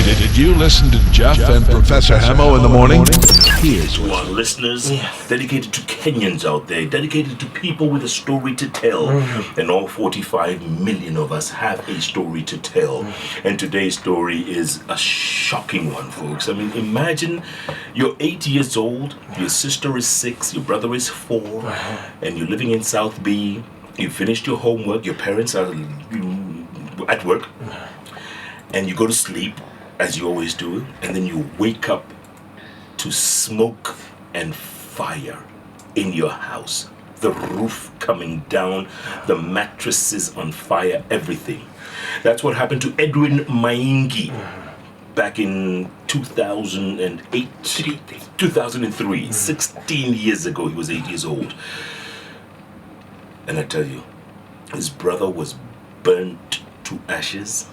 Did you listen to Jeff and Professor Hamo in the morning? Here's to our listeners, dedicated to Kenyans out there, dedicated to people with a story to tell. And all 45 million of us have a story to tell. And today's story is a shocking one, folks. I mean, imagine you're 8 years old, your sister is 6, your brother is 4, and you're living in South B. You finished your homework, your parents are at work, and you go to sleep, as you always do, and then you wake up to smoke and fire in your house. The roof coming down, the mattresses on fire, everything. That's what happened to Edwin Maingi back in 2008, 2003, 16 years ago. He was 8 years old. And I tell you, his brother was burnt to ashes.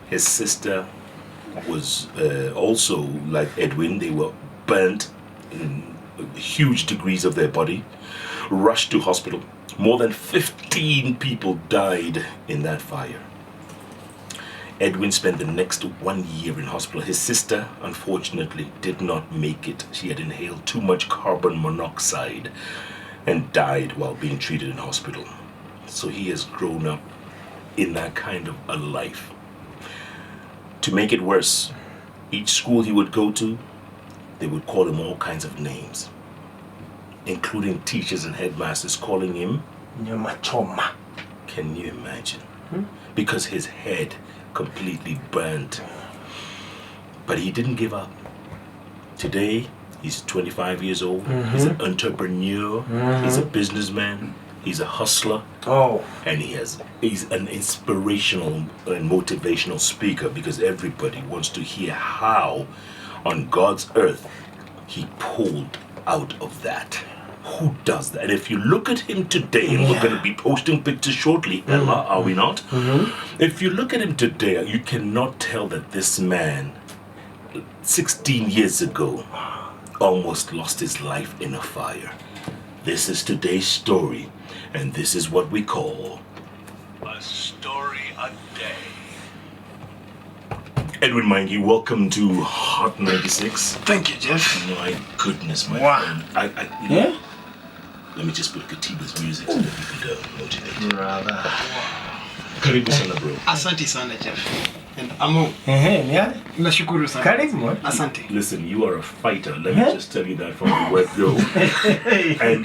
His sister was also like Edwin. They were burnt in huge degrees of their body, rushed to hospital. More than 15 people died in that fire. Edwin spent the next 1 year in hospital. His sister, unfortunately, did not make it. She had inhaled too much carbon monoxide and died while being treated in hospital. So he has grown up in that kind of a life. To make it worse, each school he would go to, they would call him all kinds of names, including teachers and headmasters calling him Nyamachoma. Can you imagine? Because his head completely burnt. But he didn't give up. Today, he's 25 years old. He's an entrepreneur. He's a businessman. He's a hustler. And he's an inspirational and motivational speaker, because everybody wants to hear how on God's earth he pulled out of that. Who does that? And if you look at him today, and we're going to be posting pictures shortly, Ella, are we not? If you look at him today, you cannot tell that this man 16 years ago almost lost his life in a fire. This is today's story, and this is what we call a story a day. Edwin Maingi, welcome to Hot 96. Thank you, Jeff. My goodness, my friend. Let me just put Katiba's music so that we could motivate. Brother. Karibu sana, bro. Asante sana, Jeff. And Hamo. Nashukuru sana. Karibu. Asante. Listen, you are a fighter. Let me just tell you that from the word go.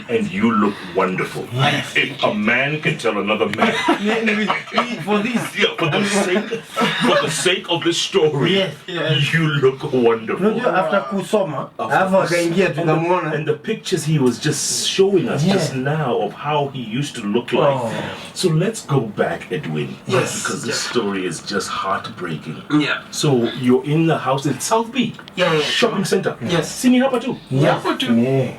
and you look wonderful. If a man can tell another man. For this. Yeah, for the sake of this story. Yes. You look wonderful. After kusoma, akaingia tukamwona. And the pictures he was just showing us just now of how he used to look like. So let's go back, Edwin. Yes. Because this story is just heartbreaking. Yeah. So you're in the house in South B. Shopping center. Yes. Sini hapa tu. Hapa tu.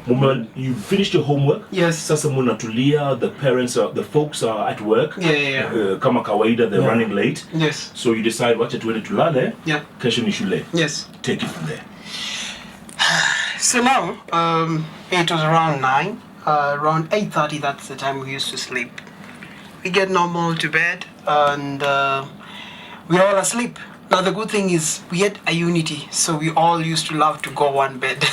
Moment you finished your homework. Yes. Sasa munatulia, the folks are at work. Kama kawaida, they're running late. Yes. So you decide wacha tuende tulale. Yeah. Kesho ni shule. Yes. Take it from there. So now, it was around 9. Around 8:30, that's the time we used to sleep. We get normal to bed, and we're all asleep. Now the good thing is we had a unity, so we all used to love to go one bed.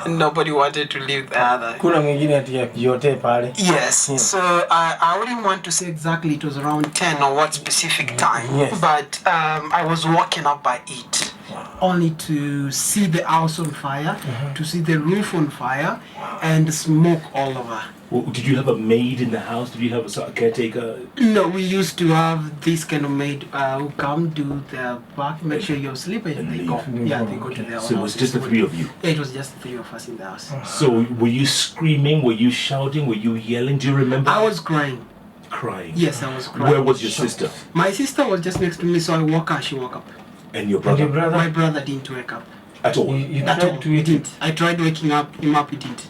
Nobody wanted to leave the other. Kuna mwingine ati yote pale. Yes. So I wouldn't want to say exactly it was around 10 or what specific time. Yes. But I was waking up by 8. Only to see the house on fire, to see the roof on fire, and smoke all over. Well, did you have a maid in the house? Did you have a caretaker? No, we used to have this kind of maid who come do the work, make sure you're sleeping, and they go. Yeah, they go to their own So it was just the three of you? Yeah, it was just the 3 of us in the house. So were you screaming? Were you shouting? Were you yelling? Do you remember? I was crying. Crying? Yes, I was crying. Where was your sister? My sister was just next to me, so I woke her, she woke up. And your brother? My brother didn't wake up. At all? You tried to eat it. I tried waking him up, he didn't.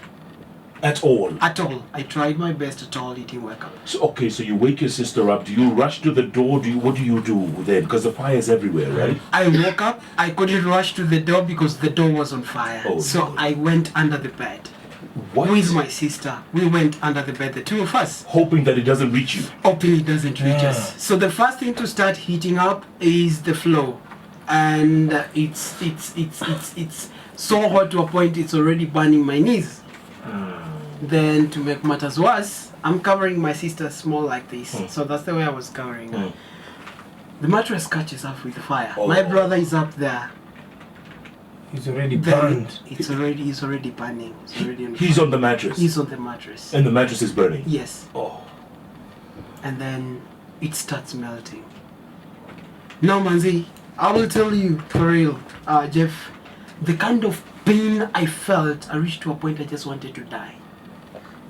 At all? At all. I tried my best at all, he didn't wake up. So, okay, so you wake your sister up. Do you rush to the door? What do you do then? Because the fire is everywhere, right? I woke up. I couldn't rush to the door because the door was on fire. So I went under the bed. What? With my sister. We went under the bed, the 2 of us. Hoping that it doesn't reach you? Hoping it doesn't reach us. So the first thing to start heating up is the floor. and it's so hot to a point it's already burning my knees. Then to make matters worse, I'm covering my sister small like this, so that's the way I was covering her. The mattress catches up with the fire. My brother is up there. He's already burned. He's already burning. He's on the mattress. He's on the mattress. And the mattress is burning. Yes. Oh. And then it starts melting. Now, Manzi, I will tell you for real, Jeff, the kind of pain I felt, I reached to a point I just wanted to die.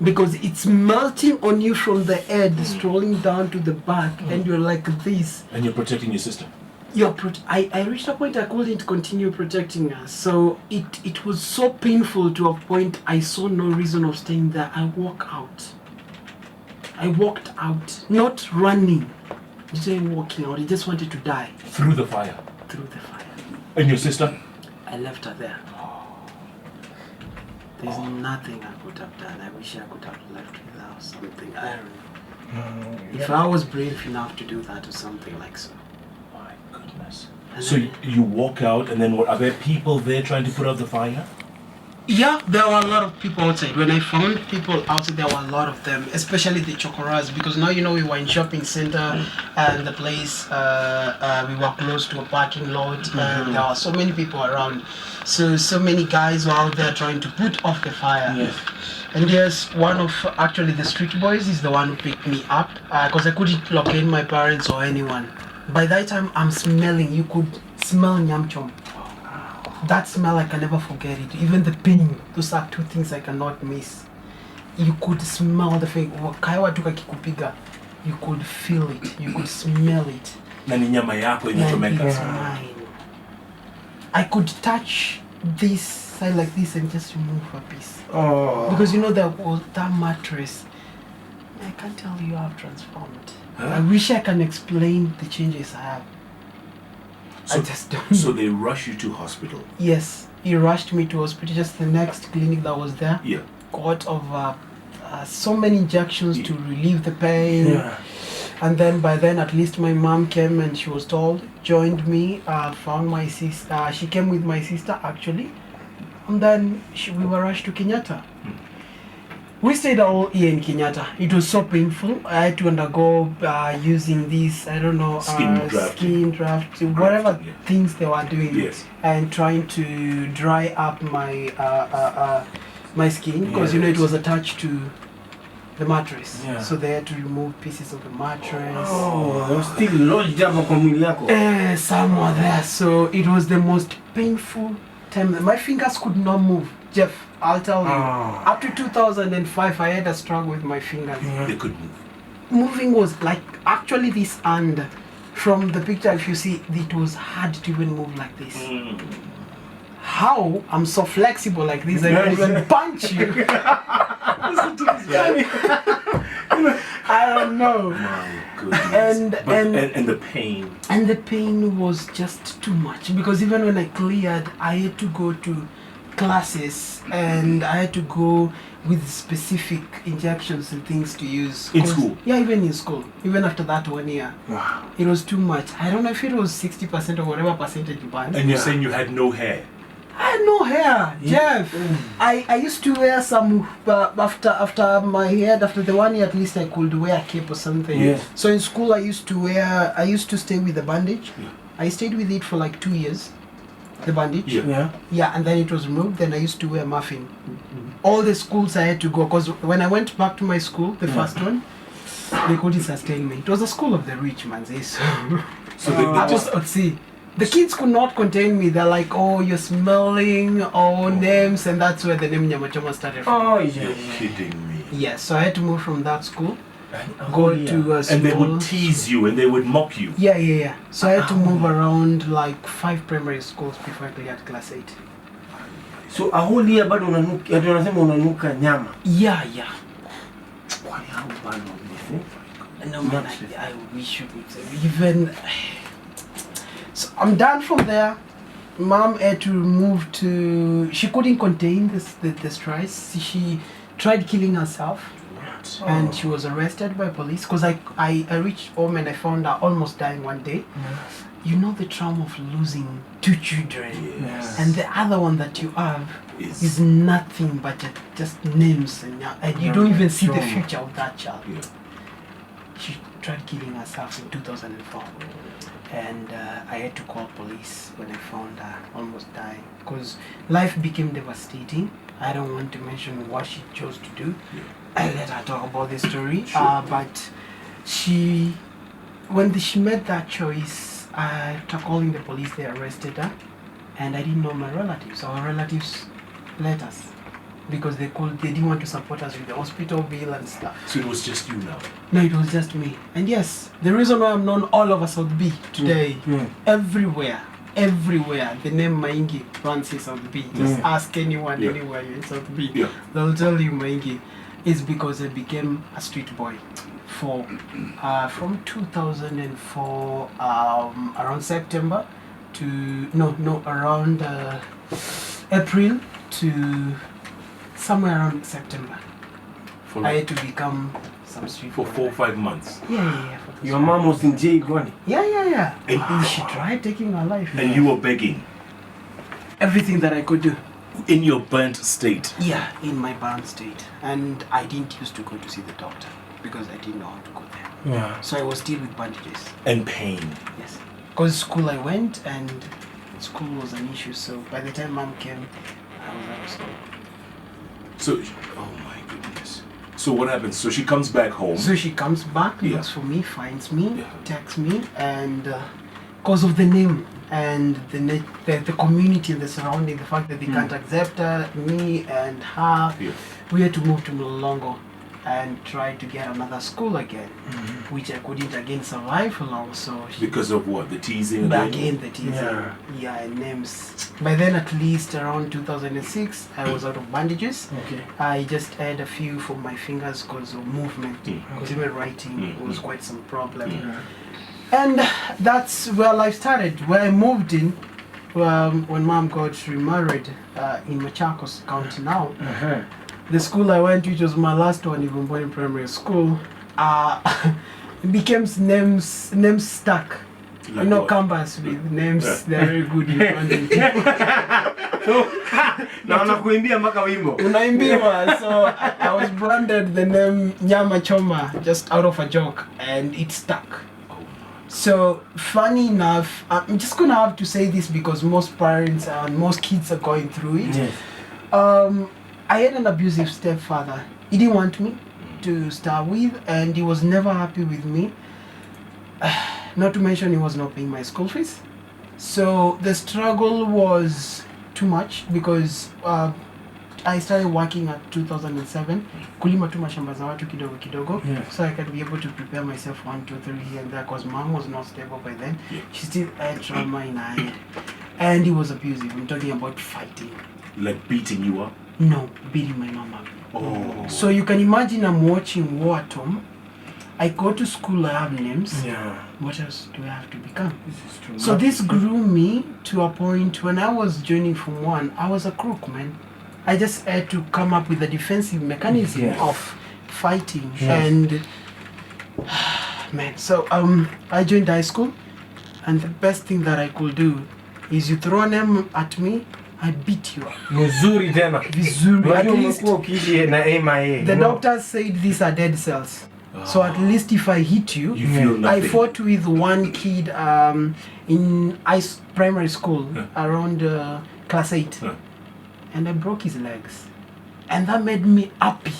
Because it's melting on you from the head, strolling down to the back, and you're like this. And you're protecting your sister. I reached a point I couldn't continue protecting her. So it was so painful to a point I saw no reason of staying there. I walked out. Not running. Just walking out. I just wanted to die. Through the fire. And your sister? I left her there. There's nothing I could have done. I wish I could have left without something. I don't know. If I was brave enough to do that or something like so. My goodness. So you walk out and then what, are there people there trying to put out the fire? Yeah, there were a lot of people outside. When I found people outside, there were a lot of them, especially the chokoras, because now we were in shopping center and the place, we were close to a parking lot and there were so many people around. So many guys were out there trying to put off the fire. Yes. And yes, one of actually the street boys is the one who picked me up because I couldn't locate my parents or anyone. By that time, I'm smelling, you could smell nyam chom. That smell, I can never forget it. Even the pain, those are two things I cannot miss. You could smell the thing. You could feel it. You could smell it. It's mine. I could touch this side like this and just remove a piece. Oh. Because that mattress, I can't tell you how I've transformed. Huh? I wish I can explain the changes I have. So, I just don't. So they rush you to hospital? Yes, he rushed me to hospital. Just the next clinic that was there. Yeah. Got of so many injections to relieve the pain. Yeah. And then by then, at least my mom came and she was told, joined me, found my sister. She came with my sister actually, and then we were rushed to Kenyatta. We stayed all year in Kenyatta. It was so painful. I had to undergo using this, I don't know, skin draft, whatever things they were doing, and trying to dry up my my skin because it was attached to the mattress. Yeah. So they had to remove pieces of the mattress. Oh, still lodged up on mwili yako. Some were there. So it was the most painful time. My fingers could not move. Jeff, I'll tell you. Up to 2005, I had a struggle with my fingers. They couldn't move. Moving was like actually this hand. From the picture, if you see, it was hard to even move like this. How I'm so flexible like this, I can even punch you. I don't know. My goodness. And the pain. And the pain was just too much because even when I cleared, I had to go to classes and I had to go with specific injections and things to use. In school? Yeah, even in school. Even after that 1 year. Wow. It was too much. I don't know if it was 60% or whatever percentage band. And you're saying you had no hair? I had no hair, Jeff. I used to wear some, after my hair, after the 1 year at least I could wear a cape or something. Yeah. So in school I used to stay with the bandage. Yeah. I stayed with it for like 2 years. The bandage. Yeah, and then it was removed. Then I used to wear muffin. All the schools I had to go because when I went back to my school, the first one, they couldn't sustain me. It was a school of the rich, man. So I just see. The kids could not contain me. They're like, oh, you're smelling, names, and that's where the name Nyamachoma started from. Oh, yeah. You're kidding me. Yeah, so I had to move from that school, go to a school. And they would tease you and they would mock you. Yeah. So I had to move around like 5 primary schools before I cleared class 8. So a whole year bado unanuka nyama? Yeah. Why, how bad was this? No, man, I wish you could even... So I'm done from there. Mom had to move to... She couldn't contain the stress. She tried killing herself. And she was arrested by police because I reached home and I found her almost dying one day. you know the trauma of losing 2 children, Yes. and the other one that you have Is- is nothing but just names, and you don't even see the Trauma. future of that child. Yeah. She tried killing herself in 2004, and I had to call police when I found her almost dying, because life became devastating. I don't want to mention what she chose to do. Yeah. I let her talk about the story, Sure. but when she made that choice, after calling the police, they arrested her, and I didn't know my relatives. Our relatives let us because they didn't want to support us with the hospital bill and stuff. So it was just you now. No, it was just me. And yes, the reason why I'm known all over South B today, everywhere, the name Maingi runs in South B. Just ask anyone anywhere in South B. Yeah. They'll tell you Maingi is because I became a street boy from 2004 around September to around April to somewhere around September. For I like, had to become some street for boy. 4 or 5 months. Yeah. For Your mom was in jail, Goni. Yeah. And- She tried taking her life. And you were begging Everything that I could do. in your burnt state. Yeah, in my burned state. And I didn't used to go to see the doctor because I didn't know how to go there. Yeah. So I was still with bandages. And pain. Yes. Because school I went and school was an issue. So by the time mom came, I was out of school. So, oh my goodness. So what happens? So she comes back home. So she comes back, Yeah. looks for me, finds me, Yeah. texts me, and because of the name and the community and the surrounding, the fact that they can't accept me and her, Yeah. we had to move to Mulongo and try to get another school again, which I couldn't again survive for long. So Because of what? The teasing back again? in the teasing, and names. By then, at least around 2006, I was out of bandages. Okay. I just had a few for my fingers because of movement, because even writing was quite some problem. And that's where life started, where I moved in when mom got remarried in Machakos County now. The school I went to, which was my last one, even born in primary school, it became names stuck. Like You know, what? campus with names, they're very good in branding. Na wanakuimbia mpaka wimbo. Unaimbiwa, so I was branded the name Nyama Choma just out of a joke, and it stuck. So funny enough, I'm just gonna have to say this because most parents and most kids are going through it. Yes. I had an abusive stepfather. He didn't want me to start with, and he was never happy with me. Not to mention he was not paying my school fees. So the struggle was too much because I started working at 2007. Kulima tu mashamba za watu kidogo kidogo. Yes. So I could be able to prepare myself 1, 2, 3 here and there because mom was not stable by then. Yeah. She still had trauma in her head. And he was abusive. I'm talking about fighting. Like beating you up? No, beating my mom up. Oh. So you can imagine I'm watching War at home. I go to school, I have names. Yeah. What else do I have to become? This is true. So this grew me to a point when I was joining Form 1, I was a crook, man. I just had to come up with a defensive mechanism Yes. of fighting. Yes. And man, so I joined high school, and the best thing that I could do is you throw a name at me, I beat you up. Mzuri tena. Vizuri. At Unajua least umekuwa ukili na MIA. the doctors said these are dead cells. So at least if I hit you, You feel I nothing. fought with one kid in primary school around class 8, and I broke his legs, and that made me happy.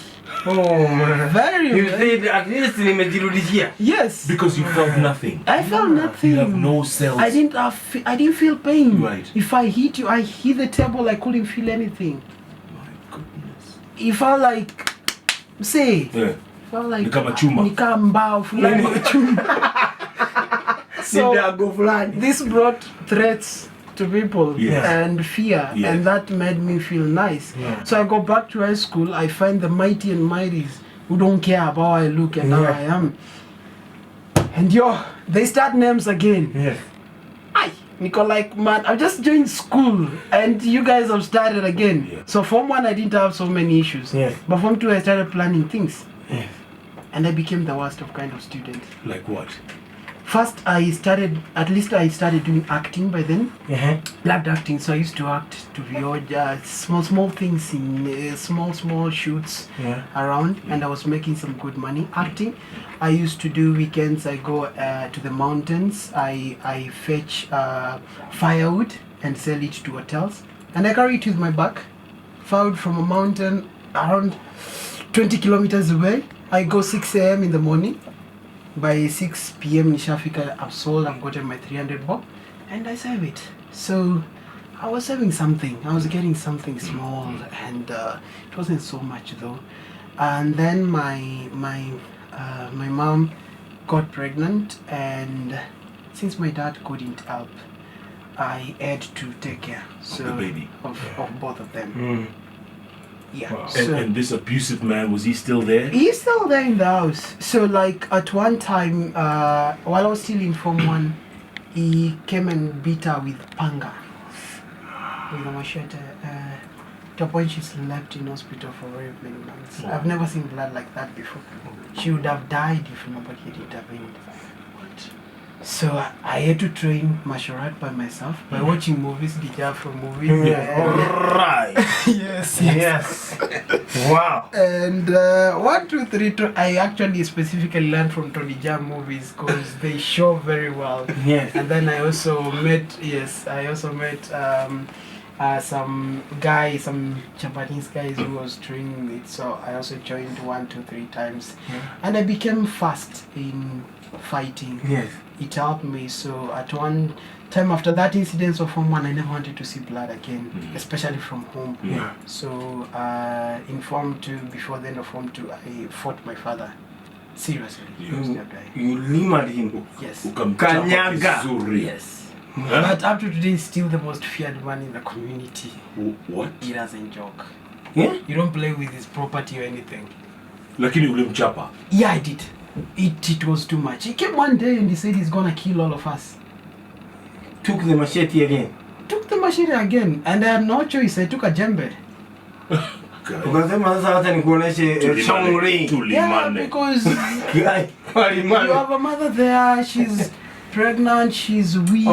Oh man. Very. You said at least nimejirudishia. Yes. Because you felt nothing. I felt nothing. You have no cells. I didn't feel pain. Right. If I hit you, I hit the table. I couldn't feel anything. My goodness. It felt like, say. Yeah. Felt like Ni kama chuma. ni kama mbao fulani wa chuma. So Nidago fulani. this brought threats to people Yes. and fear, Yeah. and that made me feel nice. Yeah. So I go back to high school. I find the mighty and mighties who don't care about how I look and how Yeah. I am. And they start names again. Yes. Aye, Nico, like, man, I just joined school and you guys have started again. Yeah. So Form 1, I didn't have so many issues. Yes. But Form 2, I started planning things. Yes. And I became the worst of kind of student. Like what? First, I started doing acting by then. Loved acting, so I used to act to the small things in small shoots around, and I was making some good money acting. I used to do weekends. I go to the mountains. I fetch firewood and sell it to hotels, and I carry it with my back. Firewood from a mountain around 20 kilometers away. I go 6 a.m. in the morning. By 6 p.m. Nishafika, I've sold, I've gotten my 300 bob, and I save it. So I was saving something. I was getting something small, and it wasn't so much though. And then my mom got pregnant, and since my dad couldn't help, I had to take care of the baby. Of both of them. Yeah. Wow. So and this abusive man, was he still there? He's still there in the house. So like at one time, while I was still in Form 1, he came and beat her with panga. With a machete. To a point she slept in hospital for very many months. I've never seen blood like that before. She would have died if nobody had intervened. So I had to train martial art by myself by watching movies, guitar from movies. Right. Yes. Wow. And 1, 2, 3, I actually specifically learned from Tony Jaa movies because they show very well. Yes. And then I also met some Japanese guys who was training it. So I also joined 1, 2, 3 times, and I became fast in fighting. Yes. It helped me. So at one time after that incident of Form 1, I never wanted to see blood again, especially from home. Yeah. So in Form 2, before the end of Form 2, I fought my father. Seriously. You limbered him. Yes. Kanyaga. Yes. But up to today, he's still the most feared man in the community. What? He doesn't joke. Yeah? You don't play with his property or anything. Lakini ulimchapa? Yeah, I did. It was too much. He came one day and he said he's gonna kill all of us. Took the machete again. Took the machete again, and I had no choice. I took a jembe. Ukasema sasa hata nikuoneshe shauri. Yeah, because you have a mother there. She's pregnant. She's weak,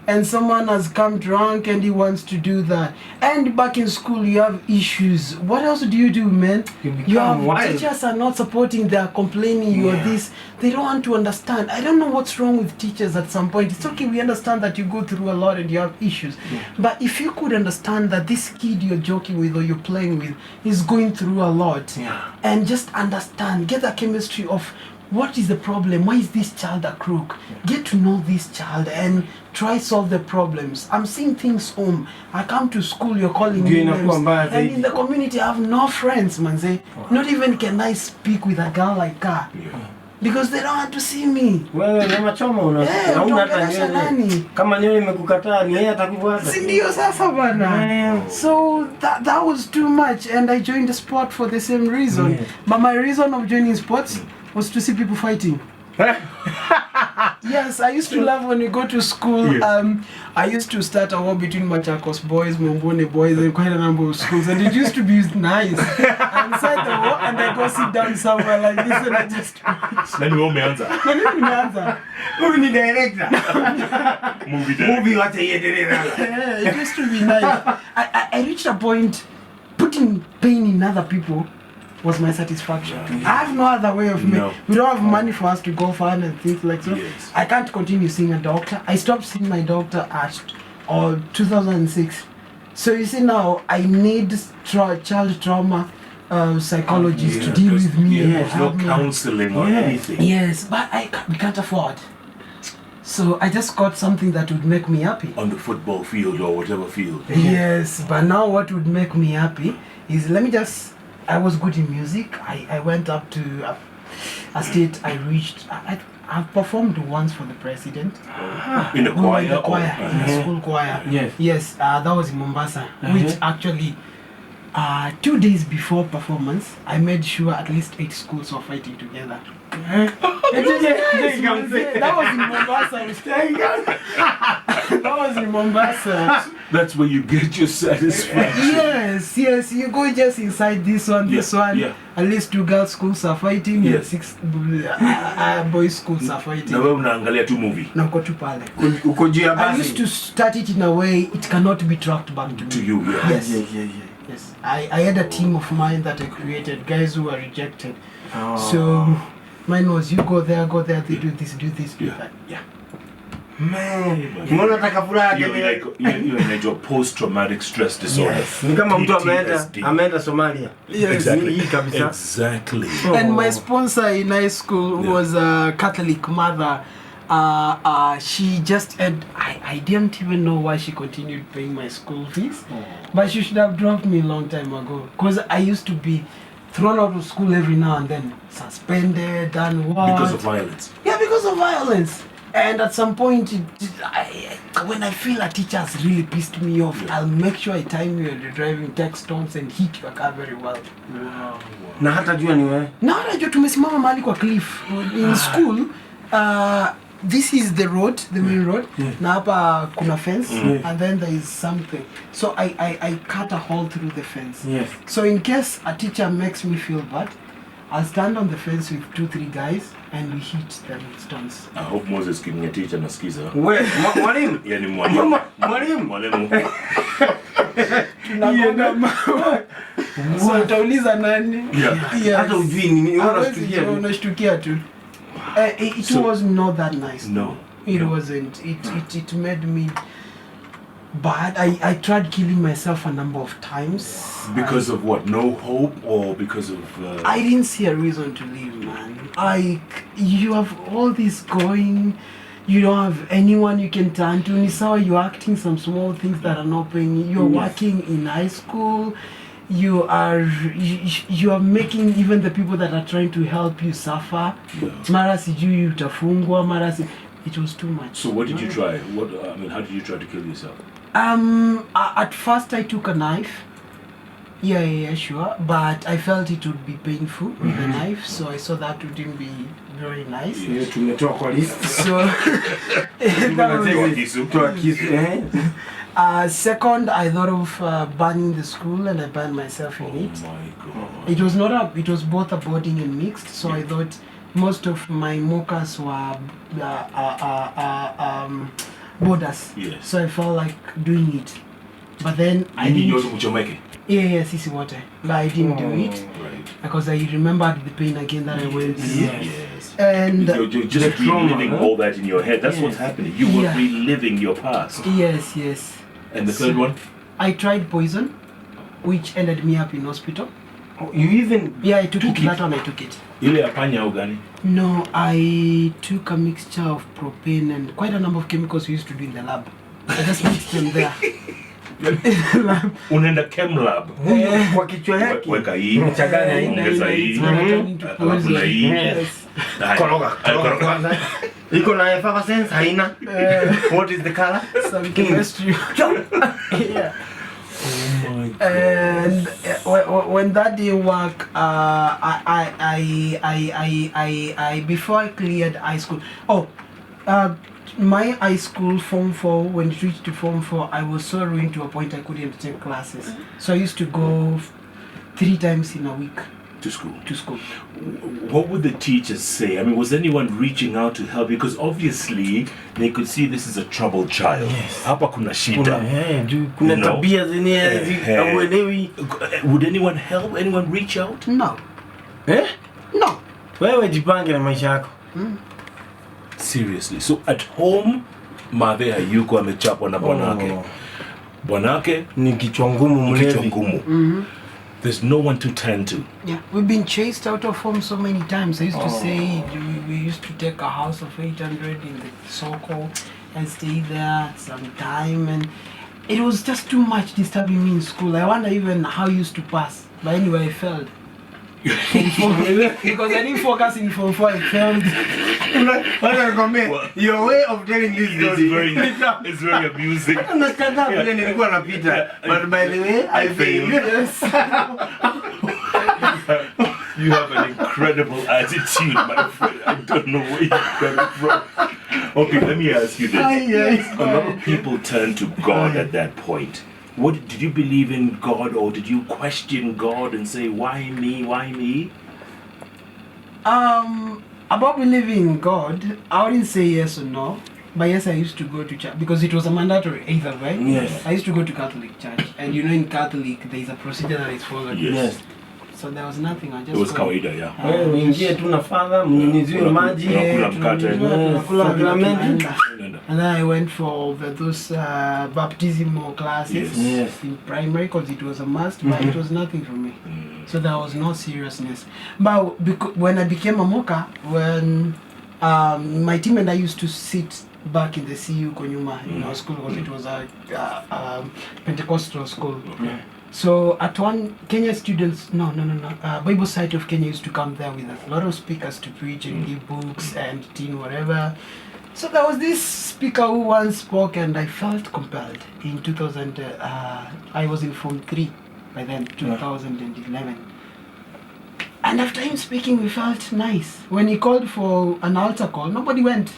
and someone has come drunk and he wants to do that. And back in school you have issues. What else do you do, man? You have wild. Teachers are not supporting, they are complaining, you are this. They don't want to understand. I don't know what's wrong with teachers at some point. It's okay, we understand that you go through a lot and you have issues. But if you could understand that this kid you're joking with or you're playing with is going through a lot, and just understand, get the chemistry of what is the problem? Why is this child a crook? Get to know this child and try solve the problems. I'm seeing things home. I come to school, you're calling me names. And in the community, I have no friends, manze. Not even can I speak with a girl like her. Because they don't want to see me. Wewe nyama choma unaona hata nywele. Kama nywele imekukataa ni yeye atakufuata. Si ndio sasa bana. So that was too much, and I joined the sport for the same reason. But my reason of joining sports was to see people fighting. Yes, I used to love when we go to school. I used to start a war between Machakos boys, Mombone boys, and quite a number of schools, and it used to be nice. I'm inside the war, and I go sit down somewhere like this, and I just. Movie director. Movie what Yeah, it used to be nice. I reached a point, putting pain in other people was my satisfaction. I have no other way of we don't have money for us to go fun and things like so. I can't continue seeing a doctor. I stopped seeing my doctor at 2006. So you see now I need child trauma psychologists to deal with me. No counseling or anything. Yes, but we can't afford. So I just got something that would make me happy. On the football field or whatever field. Yes, but now what would make me happy is I was good in music. I went up to a state. I reached. I've performed once for the president. In the choir? In the choir, in the school choir. Yes, that was in Mombasa, which actually 2 days before performance, I made sure at least 8 schools were fighting together. That was in Mombasa. That was in Mombasa. That's where you get your satisfaction. Yes, you go just inside this one. Yeah. At least 2 girls schools are fighting, Yeah. and 6 boys schools are fighting. Na wewe unaangalia tu movie. Na uko tu pale. Uko juu ya basi. I used to start it in a way it cannot be tracked back to me. You, yeah. Yes. Yeah. Yes. I had a team of mine that I created, guys who were rejected. Oh. So mine was you go there, they do this, do that. Yeah. Man, mbona nataka furaha You're in your post-traumatic stress disorder. Yes. Ni kama mtu ameenda Somalia. Yes. Hii kabisa. Exactly. And my sponsor in high school was a Catholic mother. She just had, I didn't even know why she continued paying my school fees. But she should have dropped me a long time ago. Because I used to be thrown out of school every now and then. Suspended and what? Because of violence. Yeah, because of violence. And at some point, when I feel a teacher has really pissed me off, I'll make sure I time you and you're driving text stones and hit your car very well. Wow. Na hata jua ni wewe. Na hata jua tumesimama mahali kwa cliff. In school, this is the road, the main road. Na hapa kuna fence, and then there is something. So I cut a hole through the fence. Yes. So in case a teacher makes me feel bad, I'll stand on the fence with 2-3 guys and we hit them with stones. I hope Moses giving a teacher nasikiza. Wewe, mwalimu? Yani mwalimu. Mwalimu. Tunagonga mawe. So utauliza nani? Yeah. Hata ujui nini, unashtukia tu. It was not that nice. No. It wasn't. It made me bad. I tried killing myself a number of times. Because of what? No hope, or because of? I didn't see a reason to live, man. You have all this going. You don't have anyone you can turn to. Nisawa, you're acting some small things that are not paying you. You're working in high school. You are making even the people that are trying to help you suffer. Mara sijui utafungwa, mara si. It was too much. So what did you try? How did you try to kill yourself? At first I took a knife. Yeah, sure. But I felt it would be painful with a knife, so I saw that wouldn't be very nice. Yeah, tumetoa kwa list. So second, I thought of burning the school, and I burned myself in it. Oh my God! It was both a boarding and mixed. So I thought most of my mockers were borders. Yes. So I felt like doing it, but then I didn't. Yeah, sisi wote. But I didn't do it because I remembered the pain again that I went through. Yes. And you're just reliving all that in your head. That's what's happening. You were reliving your past. Yes. And the third one? I tried poison, which ended me up in hospital. Oh, you even? Yeah, I took it. That one I took it. Ile ya panya au gani? No, I took a mixture of propane and quite a number of chemicals we used to do in the lab. I just mixed them there. Unaenda chem lab. Kwa kichwa yake. Weka hii. Mchanganya hii. Ongeza hii. Alafu na hii. Koroga. Iko na effervescence haina. What is the color? Some chemistry. Yeah. Oh my God. And when that didn't work, I before I cleared high school. My high school Form 4, when it reached to Form 4, I was so ruined to a point I couldn't take classes. So I used to go 3 times in a week to school. What would the teachers say? I mean, was anyone reaching out to help? Because obviously they could see this is a troubled child. Yes. Hapa kuna shida. Kuna tabia zenye hauelewi. Would anyone help? Anyone reach out? No. No. Wewe jipange na maisha yako. Seriously. So at home, Mave hayuko amechapwa na bwanake. Bwanake ni kichwa ngumu mlevi. There's no one to turn to. Yeah, we've been chased out of home so many times. I used to say we used to take a house of 800 in the Soko and stay there some time, and it was just too much disturbing me in school. I wonder even how I used to pass. But anyway, I failed. Because I didn't focus in Form 4, I failed. Your way of telling this story is very amusing. But by the way, I failed. Yes. You have an incredible attitude, my friend. I don't know where you got it from. Okay, let me ask you this. A lot of people turn to God at that point. What did you believe in God, or did you question God and say, why me, why me? About believing in God, I wouldn't say yes or no. But yes, I used to go to church because it was a mandatory either way. Yes. I used to go to Catholic church, and you know, in Catholic there is a procedure that is followed. Yes. So there was nothing. I just. It was go. kawaida, yeah. Wewe uingie tu na father, mnyunyiziwe maji, Unakula mkate. Tunakula. And then I went for those baptismal classes in primary because it was a must, but it was nothing for me. So there was no seriousness. But when I became a moka, when my team and I used to sit back in the CU Konyuma in our school because it was a Pentecostal school. Okay. So at one, Kenya students, Bible Site of Kenya used to come there with a lot of speakers to preach and give books and teen whatever. So there was this speaker who once spoke and I felt compelled. In 2000, I was in Form 3 by then, 2011. And after him speaking, we felt nice. When he called for an altar call, nobody went.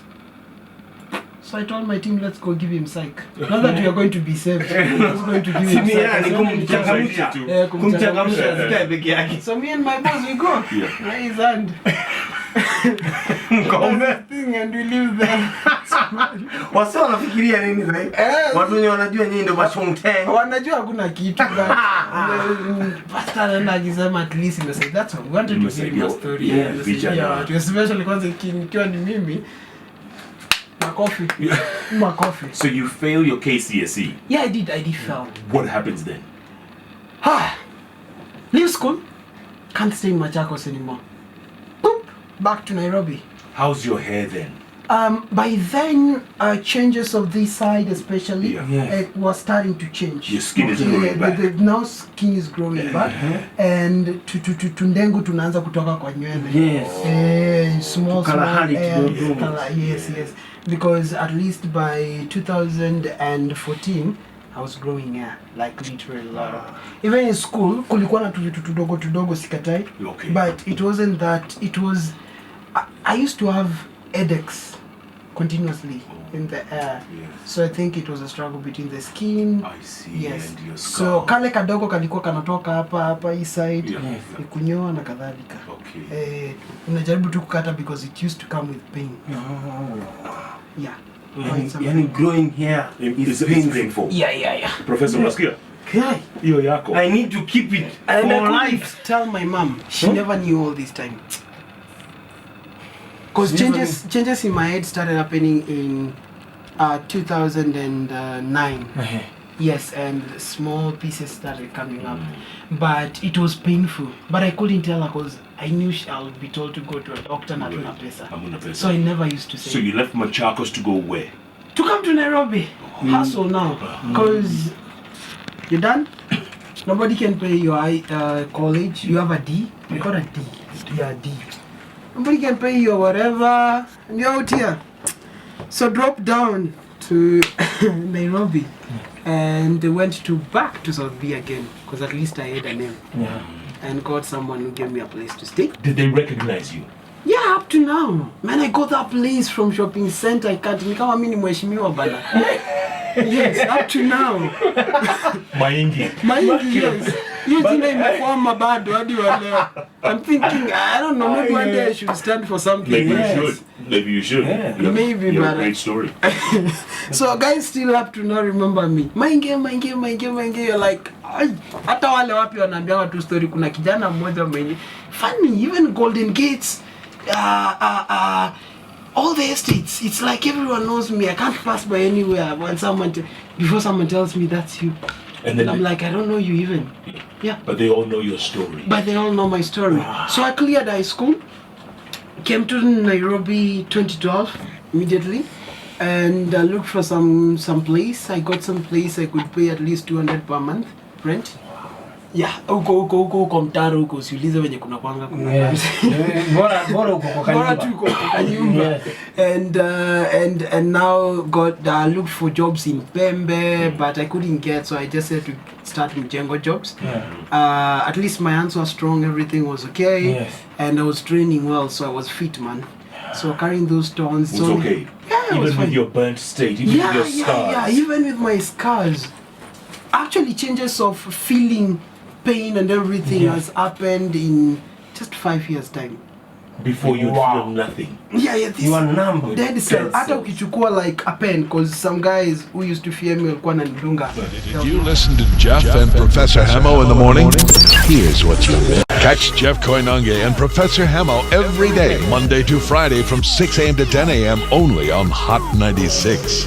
So I told my team, let's go give him psych. Not that we are going to be saved. We're just going to give him psych. So me and my boss, we go. Raise his hand. Thing and we live there. Wasa wanafikiria nini zaidi? Watu wenye wanajua nyinyi ndio mashongteng. Wanajua hakuna kitu but pastor anakisema at least imesaidia. That's all. We wanted to hear your story. Yeah, especially kwanza ikiwa ni mimi. Makofi. So you fail your KCSE? Yeah, I did fail. What happens then? Leave school. Can't stay in Machakos anymore. Boop. Back to Nairobi. How's your hair then? By then, changes of this side especially it was starting to change. Your skin is growing back. Now skin is growing back. And tundengu tunaanza kutoka kwa nywele. Yes. Small color. Yes. Because at least by 2014, I was growing hair, like literally a lot of. Even in school, kulikuwa na vitu tudogo sikatai. Okay. But it wasn't that. It was. I used to have headaches continuously in the air. Yes. So I think it was a struggle between the skin. I see. Yes. And your scalp. So kale kadogo kalikuwa kanatoka hapa hii side. Yeah. Kunyoa na kadhalika. Okay. Unajaribu tu kukata because it used to come with pain. Yeah. Yani growing hair is painful. Yeah. Professor Maskia. Hiyo yako. I need to keep it And for I life. tell my mom. She never knew all this time. Because changes in my head started happening in 2009. Yes, and small pieces started coming up. But it was painful. But I couldn't tell her because I knew I'll be told to go to a doctor and hatuna pesa. So I never used to say. So you left Machakos to go where? To come to Nairobi. Hustle now. Because you're done. Nobody can pay your college. You have a D. You got a D. Yeah, D. Nobody can pay you or whatever. And you're out here. So drop down to Nairobi and went back to Sorobby again because at least I had a name. Yeah. And got someone who gave me a place to stay. Did they recognize you? Yeah, up to now. Man, I got that place from shopping center. I can't. Nikama mimi ni mheshimiwa bana. Yes, up to now. Maingi, yes. You jina imekwama bado hadi wa leo. I'm thinking, I don't know, maybe one day I should stand for something. Maybe you should. Yeah. Maybe, you but have a great story. So guys still up to now remember me. Maingi, you're like, hata wale wapi wanaambia watu story. Kuna kijana mmoja mwenye funny, even Golden Gates, all the estates, it's like everyone knows me. I can't pass by anywhere before someone tells me that's you. And I'm like, I don't know you even. Yeah. But they all know your story. But they all know my story. Wow. So I cleared high school, came to Nairobi 2012 immediately, and looked for some place. I got some place I could pay at least 200 per month rent. Yeah, huko mtaro huko usiulize wenye kuna kwanga kuna. Bora uko kwa nyumba. And now looked for jobs in Pembe, but I couldn't get, so I just had to start Mjengo jobs. Yeah. At least my hands were strong, everything was okay. Yes. And I was training well, so I was fit, man. So carrying those stones. It was okay. Yeah, it was Even with fine. your burnt state, even with your scars. Yeah, even with my scars. Actually, changes of feeling pain and everything has happened in just 5 years' time. Before you Wow. feel nothing. Yeah, this You are numb. dead cell. Dead Hata cells. ukichukua like a pen, because some guys who used to fear me walikuwa wananidunga. Did you listen to Jeff and Professor Hamo in the morning? Here's what you missed. Catch Jeff Koinange and Professor Hamo every day, Monday to Friday from 6 a.m. to 10 a.m. only on Hot 96.